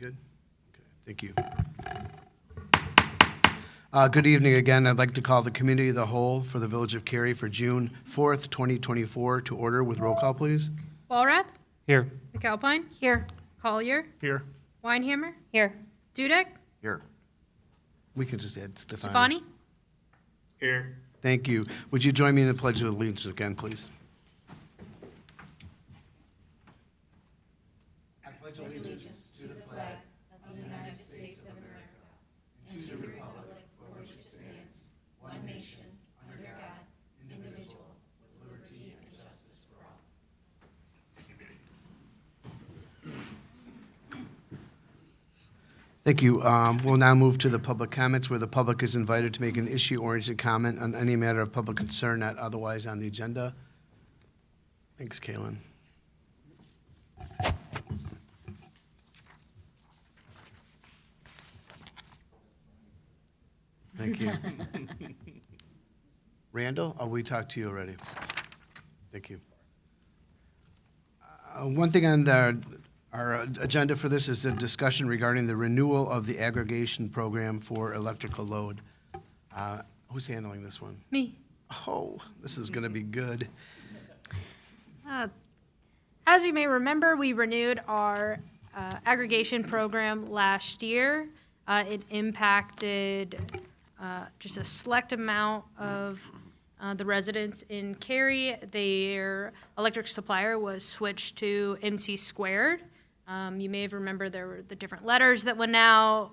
good? Okay, thank you. Good evening again. I'd like to call the Committee of the Whole for the Village of Cary for June 4th, 2024 to order with roll call, please. Walrath, Here. McAlpine, Here. Collier, Here. Weinhammer, Here. Dudek, Here. We can just add Stefani. Stefani. Here. Thank you. Would you join me in the Pledge of Allegiance again, please? I pledge allegiance to the flag of the United States of America and to the republic for which it stands, one nation, under God, indivisible, with liberty and justice for all. Thank you. We'll now move to the public comments, where the public is invited to make an issue-oriented comment on any matter of public concern not otherwise on the agenda. Thanks, Kalen. Thank you. Randall, we talked to you already. Thank you. One thing on our agenda for this is a discussion regarding the renewal of the aggregation program for electrical load. Who's handling this one? Me. Oh, this is going to be good. As you may remember, we renewed our aggregation program last year. It impacted just a select amount of the residents in Cary. Their electric supplier was switched to MC Squared. You may have remembered there were the different letters that went out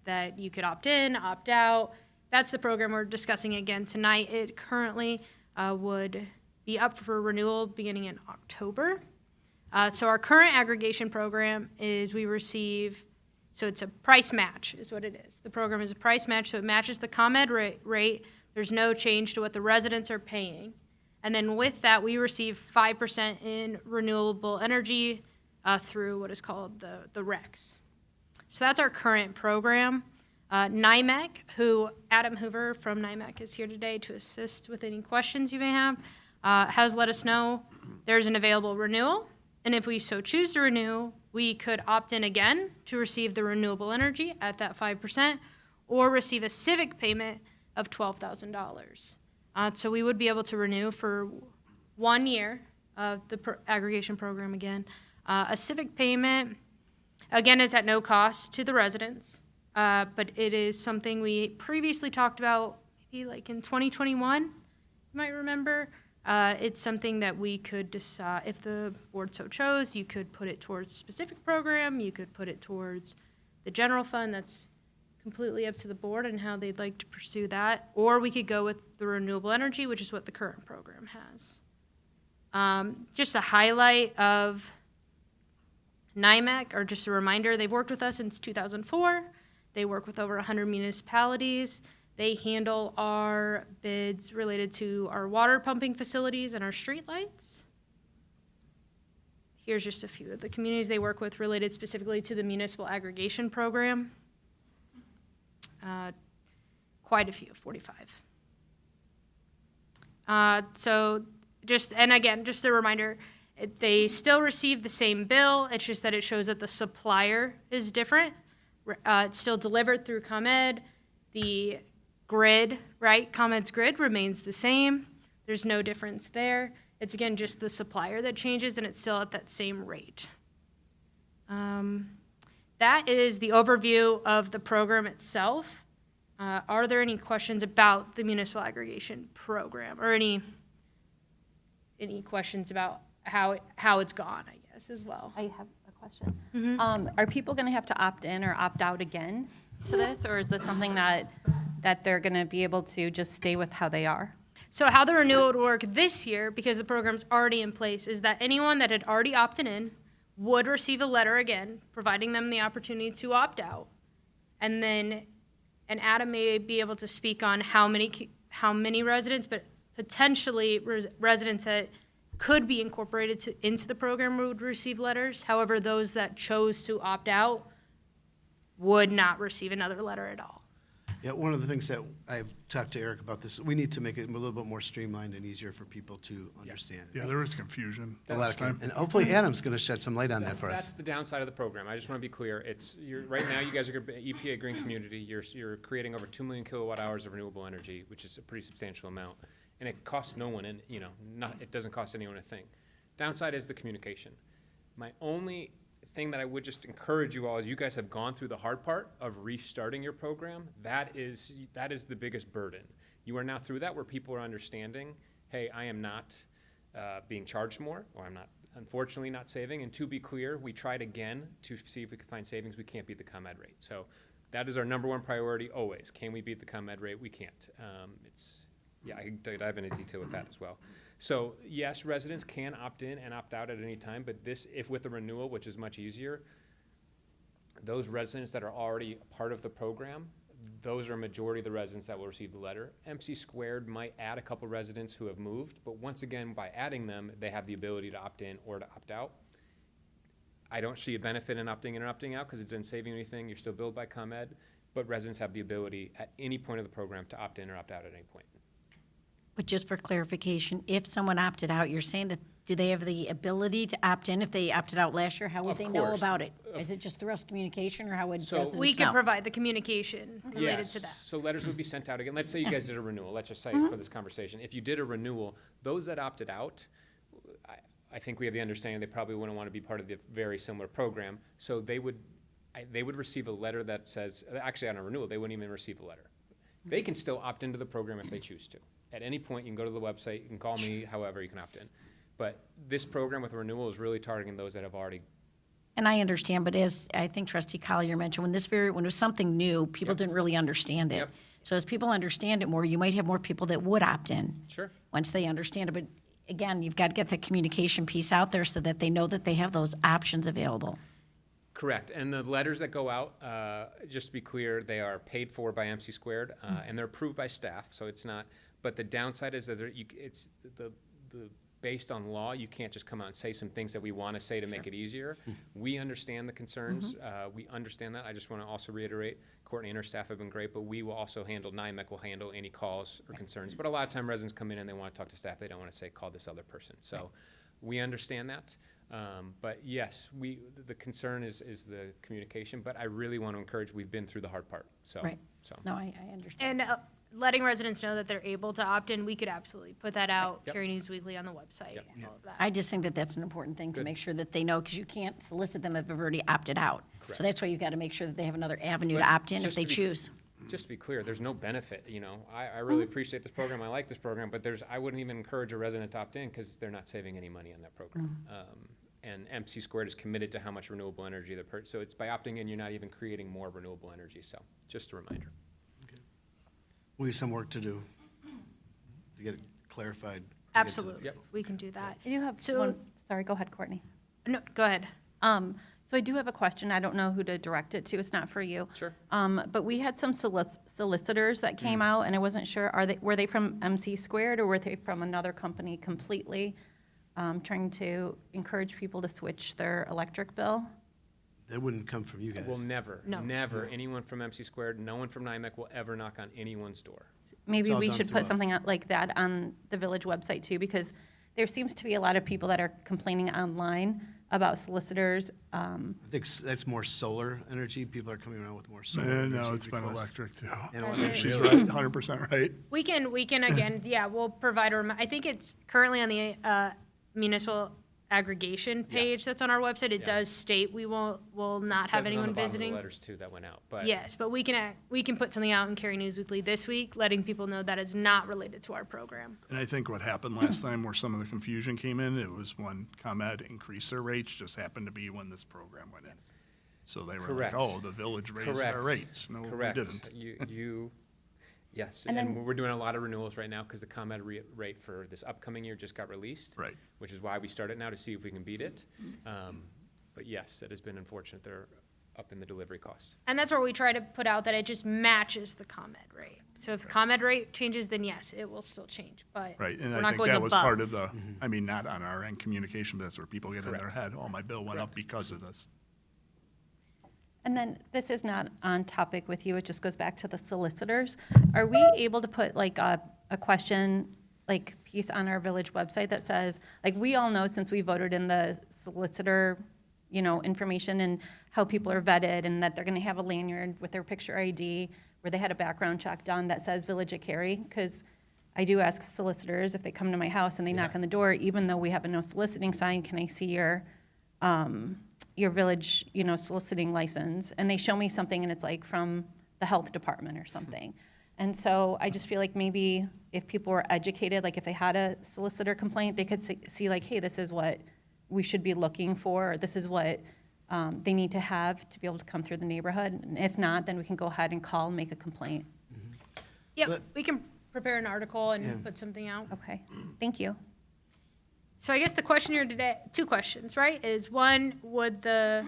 that you could opt in, opt out. That's the program we're discussing again tonight. It currently would be up for renewal beginning in October. So our current aggregation program is we receive, so it's a price match is what it is. The program is a price match, so it matches the ComEd rate. There's no change to what the residents are paying. And then with that, we receive 5% in renewable energy through what is called the RECs. So that's our current program. NYMEC, who Adam Hoover from NYMEC is here today to assist with any questions you may have, has let us know there's an available renewal. And if we so choose to renew, we could opt in again to receive the renewable energy at that 5% or receive a civic payment of $12,000. So we would be able to renew for 1 year of the aggregation program again. A civic payment, again, is at no cost to the residents, but it is something we previously talked about maybe like in 2021, you might remember. It's something that we could decide, if the board so chose, you could put it towards a specific program, you could put it towards the general fund. That's completely up to the board and how they'd like to pursue that. Or we could go with the renewable energy, which is what the current program has. Just a highlight of NYMEC, or just a reminder, they've worked with us since 2004. They work with over 100 municipalities. They handle our bids related to our water pumping facilities and our street lights. Here's just a few of the communities they work with related specifically to the municipal aggregation program. Quite a few, 45. So just, and again, just a reminder, they still receive the same bill. It's just that it shows that the supplier is different. It's still delivered through ComEd. The grid, right, ComEd's grid remains the same. There's no difference there. It's, again, just the supplier that changes, and it's still at that same rate. That is the overview of the program itself. Are there any questions about the municipal aggregation program, or any questions about how it's gone, I guess, as well? I have a question. Are people going to have to opt in or opt out again to this, or is this something that they're going to be able to just stay with how they are? So how the renewal would work this year, because the program's already in place, is that anyone that had already opted in would receive a letter again, providing them the opportunity to opt out. And then, and Adam may be able to speak on how many residents, but potentially residents that could be incorporated into the program would receive letters. However, those that chose to opt out would not receive another letter at all. Yeah, one of the things that I've talked to Eric about this, we need to make it a little bit more streamlined and easier for people to understand. Yeah, there is confusion A lot last of, time. and hopefully Adam's going to shed some light on that for That's us. the downside of the program. I just want to be clear. Right now, you guys are EPA Green Community. You're creating over 2 million kilowatt hours of renewable energy, which is a pretty substantial amount. And it costs no one, it doesn't cost anyone a thing. Downside is the communication. My only thing that I would just encourage you all is you guys have gone through the hard part of restarting your program. That is the biggest burden. You are now through that where people are understanding, hey, I am not being charged more, or I'm not, unfortunately, not saving. And to be clear, we tried again to see if we could find savings. We can't beat the ComEd rate. So that is our number one priority always. Can we beat the ComEd rate? We can't. I can dive into detail with that as well. So yes, residents can opt in and opt out at any time, but if with the renewal, which is much easier, those residents that are already a part of the program, those are a majority of the residents that will receive the letter. MC Squared might add a couple residents who have moved, but once again, by adding them, they have the ability to opt in or to opt out. I don't see a benefit in opting in or opting out because it doesn't save you anything. You're still billed by ComEd, but residents have the ability at any point of the program to opt in or opt out at any point. But just for clarification, if someone opted out, you're saying that, do they have the ability to opt in if they opted out last year? How would Of they know course. about it? Is it just through us communication, or how would So- residents We could know? provide the communication related Yes. to that. So letters would be sent out again. Let's say you guys did a renewal. Let's just say for this conversation. If you did a renewal, those that opted out, I think we have the understanding they probably wouldn't want to be part of the very similar program. So they would receive a letter that says, actually on a renewal, they wouldn't even receive a letter. They can still opt into the program if they choose to. At any point, you can go to the website, you can call me, however, you can opt in. But this program with renewal is really targeting those that have already. And I understand, but as I think Trustee Collier mentioned, when it was something new, people didn't really understand it. Yep. So as people understand it more, you might have more people that would opt in. Sure. Once they understand it. But again, you've got to get the communication piece out there so that they know that they have those options available. Correct, and the letters that go out, just to be clear, they are paid for by MC Squared, and they're approved by staff, so it's not, but the downside is that it's the based on law, you can't just come out and say some things that we want to say to make it easier. We understand the concerns, we understand that. I just want to also reiterate, Courtney and her staff have been great, but we will also NIMEC will handle any calls or concerns. But a lot of time residents come in and they want to talk to staff, they don't want to say, call this other person. So we understand that. But yes, the concern is the communication, but I really want to encourage, we've been through the hard part, so. Right. So, No, I understand. And letting residents know that they're able to opt in, we could absolutely put that out, Yep. Cary News Weekly on the website, Yep. and all of that. I just think that that's an important thing to Good. make sure that they know, because you can't solicit them if they've already opted out. Correct. So that's why you've got to make sure that they have another avenue to But opt in if just they to be- choose. just to be clear, there's no benefit, I really appreciate this program, I like this program, but I wouldn't even encourage a resident to opt in because they're not saving any money on that program. And MC Squared is committed to how much renewable energy so it's by opting in, you're not even creating more renewable energy, so just a reminder. We have some work to do to get it clarified. to get to the- Absolutely, Yep. we can do that. I do have So- one, sorry, go ahead, Courtney. No, go ahead. So I do have a question. I don't know who to direct it to. It's not for you. Sure. But we had some solicitors that came out, and I wasn't sure, were they from MC Squared, or were they from another company completely, trying to encourage people to switch their electric bill? That wouldn't come from you guys. Well, never, No. never, anyone from MC Squared, no one from NIMEC will ever knock on anyone's door. Maybe all we done should through put us. something like that on the village website too, because there seems to be a lot of people that are complaining online about solicitors. I think that's more solar energy. People are coming around with more solar energy. No, it's been requests. electric too. And electric. She's Really? right, 100% right. We can again, yeah, we'll provide I think it's currently on the municipal aggregation page that's on our website. It Yeah. does state we will not It have says it on anyone the bottom of the visiting. letters too that went out, but. Yes, but we can put something out in Cary News Weekly this week, letting people know that is not related to our program. And I think what happened last time where some of the confusion came in, it was when ComEd increased their rates, just happened to be when this program went in. So they were like, Correct. oh, the village raised our Correct. rates. No, we Correct. didn't. Yes, And and then- we're doing a lot of renewals right now because the ComEd rate for this upcoming year just got released. Right. Which is why we started now to see if we can beat it. But yes, that has been unfortunate. They're up in the delivery costs. And that's where we try to put out that it just matches the ComEd rate. So if the ComEd rate changes, then yes, it will still change, but Right, and we're I not think going that was part above. of the, I mean, not on our end communication, but that's where people get in their Correct. head, oh, my bill went up Correct. because of this. And then, this is not on topic with you, it just goes back to the solicitors. Are we able to put like a question, like piece on our village website that says, like, we all know since we voted in the solicitor, information and how people are vetted and that they're gonna have a lanyard with their picture ID where they had a background check done that says Village of Cary? Because I do ask solicitors if they come to my house and they knock on the door, even though we have a no soliciting sign, can I see your village, soliciting license? And they show me something and it's like from the health department or something. And so I just feel like maybe if people were educated, like if they had a solicitor complaint, they could see like, hey, this is what we should be looking for, or this is what they need to have to be able to come through the neighborhood. And if not, then we can go ahead and call and make a complaint. Yep, But- we can prepare an article and Yeah. put something out. Okay, thank you. So I guess the question here today, 2 questions, right? Is one, would the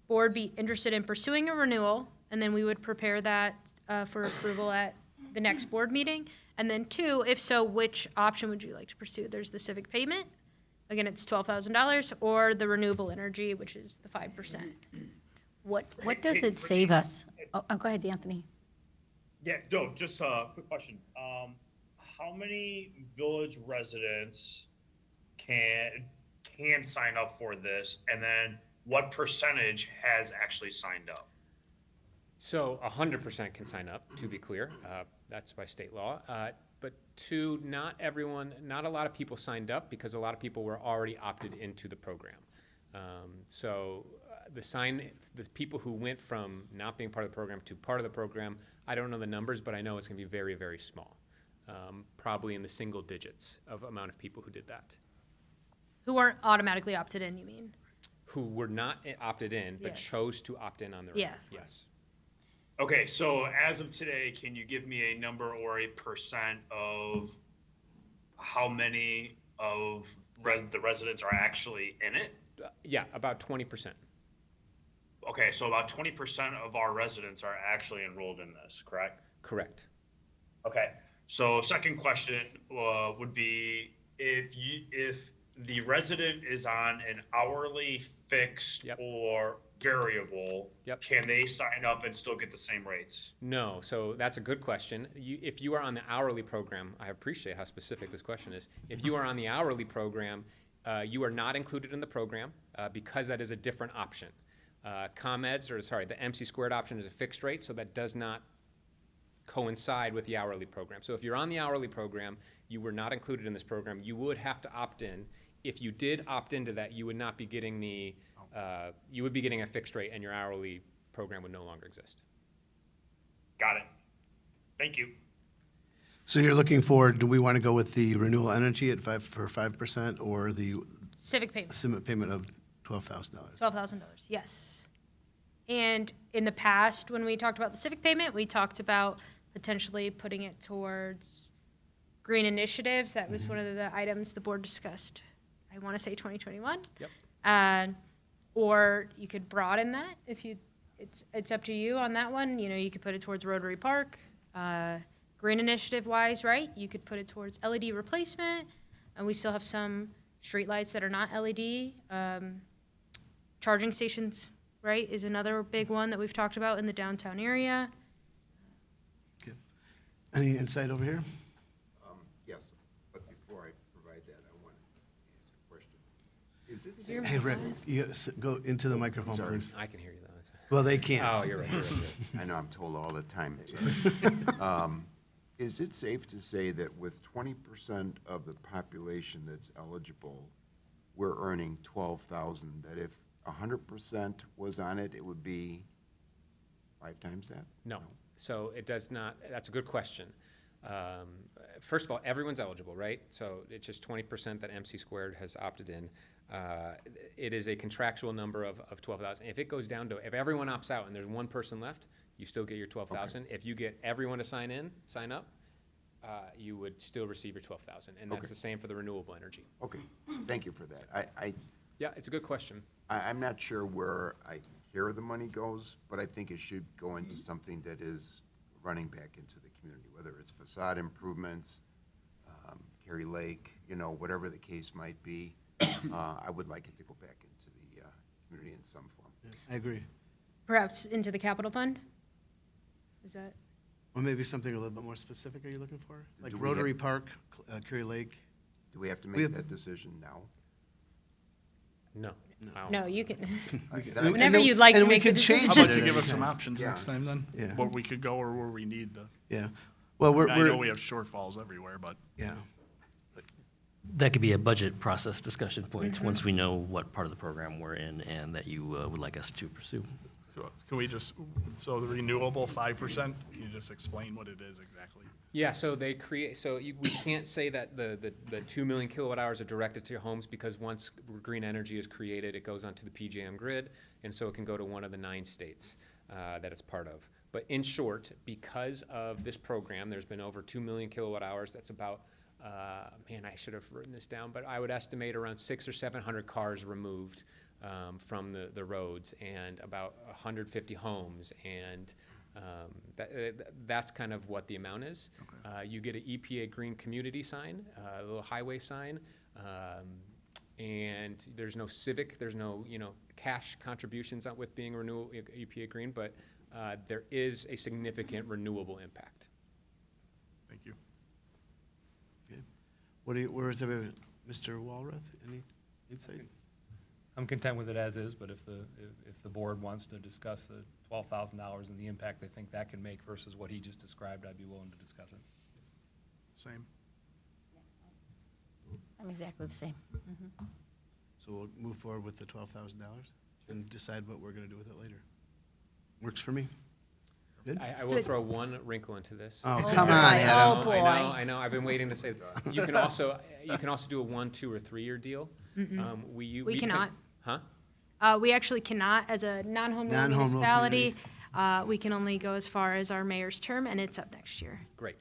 board be interested in pursuing a renewal? And then we would prepare that for approval at the next board meeting. And then 2, if so, which option would you like to pursue? There's the civic payment, again, it's $12,000, or the renewable energy, which is the 5%. What does it save us? Oh, go ahead, Anthony. Yeah, no, just a quick question. How many village residents can sign up for this? And then what percentage has actually signed up? So 100% can sign up, to be clear. That's by state law. But 2, not a lot of people signed up because a lot of people were already opted into the program. The people who went from not being part of the program to part of the program, I don't know the numbers, but I know it's going to be very, very small. Probably in the single digits of amount of people who did that. Who weren't automatically opted in, you mean? Who were not opted in, but Yes. chose to opt in on their own. Yes. Yes. Okay, so as of today, can you give me a number or a percent of how many of the residents are actually in it? Yeah, about 20%. Okay, so about 20% of our residents are actually enrolled in this, correct? Correct. Okay, so second question would be if the resident is on an hourly, fixed, Yep. or variable, Yep. can they sign up and still get the same rates? No, so that's a good question. If you are on the hourly program, I appreciate how specific this question is. If you are on the hourly program, you are not included in the program because that is a different option. The MC squared option is a fixed rate, so that does not coincide with the hourly program. So if you're on the hourly program, you were not included in this program, you would have to opt in. If you did opt into that, you would not be getting you would be getting a fixed rate and your hourly program would no longer exist. Got it. Thank you. So you're looking for, do we want to go with the renewable energy at 5% or the Civic payment. CIMIT payment of $12,000? $12,000, yes. And in the past, when we talked about the civic payment, we talked about potentially putting it towards green initiatives. That was one of the items the board discussed, I want to say 2021. Yep. Or you could broaden that if you, it's up to you on that one. You could put it towards Rotary Park. Green initiative wise, right? You could put it towards LED replacement. And we still have some streetlights that are not LED. Charging stations, right, is another big one that we've talked about in the downtown area. Okay. Any insight over here? Yes, but before I provide that, I want to ask a question. Is it safe? Hey, Rick, go into the microphone, Sorry. please. I can hear you though. Well, they can't. Oh, you're right. I know I'm told all the time. Is it safe to say that with 20% of the population that's eligible, we're earning 12,000, that if 100% was on it, it would be 5 times that? No, so it does not, that's a good question. First of all, everyone's eligible, right? So it's just 20% that MC squared has opted in. It is a contractual number of 12,000. If it goes down to, if everyone opts out and there's one person left, you still get your 12,000. If you get everyone to sign up, you would still receive your 12,000. And that's Okay. the same for the renewable energy. Okay, thank you for that. Yeah, it's a good question. I'm not sure where I hear the money goes, but I think it should go into something that is running back into the community, whether it's facade improvements, Cary Lake, whatever the case might be. I would like it to go back into the community in some form. I agree. Perhaps into the capital fund? Is that? Or maybe something a little bit more specific are you looking for? Like Do we have- Rotary Park, Curry Lake? Do we have to We make have- that decision now? No. Wow. No, you can, Then whenever then- you'd like and to we make the could change decision. How about it you give at us any some time. options Yeah. next time then? Yeah. What we could go or where we need the, Yeah. Well, I know we have shortfalls everywhere, but yeah. That could be a budget process discussion point, once we know what part of the program we're in and that you would like us to pursue. can we just, so the renewable 5%, can you just explain what it is exactly? Yeah, so they create, we can't say that the 2 million kilowatt hours are directed to your homes because once green energy is created, it goes onto the PJM grid, and so it can go to one of the 9 states that it's part of. But in short, because of this program, there's been over 2 million kilowatt hours. That's about, man, I should have written this down, but I would estimate around 600 or 700 cars removed from the roads and about 150 homes, and that's kind of what the amount is. You get an EPA green community sign, a little highway sign, and there's no there's no, cash contributions on with being renewable EPA green, but there is a significant renewable impact. Thank you. Okay. Where is everybody? Mr. Walrath, any insight? I'm content with it as is, but if the board wants to discuss the $12,000 and the impact they think that can make versus what he just described, I'd be willing to discuss it. Same. I'm exactly the same. So we'll move forward with the $12,000 and decide what we're gonna do with it later. Works for me. Good? I will throw one wrinkle into this. Oh, come on, Adam. I know, I've been waiting to say, you can also do a 1, 2, or 3-year deal. We cannot. Huh? We actually cannot, as a non-home rule Non-home rule municipality, we can only go as far as our mayor's term, and it's up next year. Great.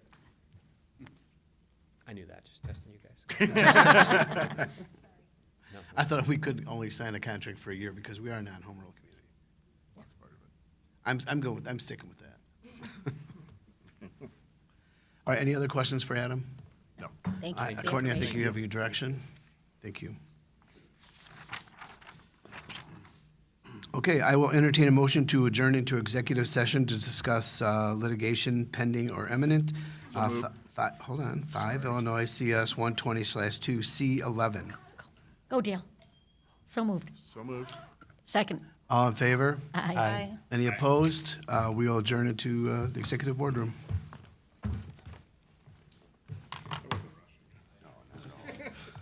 I knew that, just testing you guys. No. I thought we could only sign a contract for a year because we are a non-home rule community. I'm sticking with that. All right, any other questions for Adam? No. Thank you. for the Courtney, I think information. you have your direction. Thank you. Okay, I will entertain a motion to adjourn into executive session to discuss litigation pending or imminent. Hold on, 5 Illinois CS 120/2C11. Go Dale. So moved. So moved. Second. All in favor? Aye. Any opposed? We will adjourn into the executive boardroom.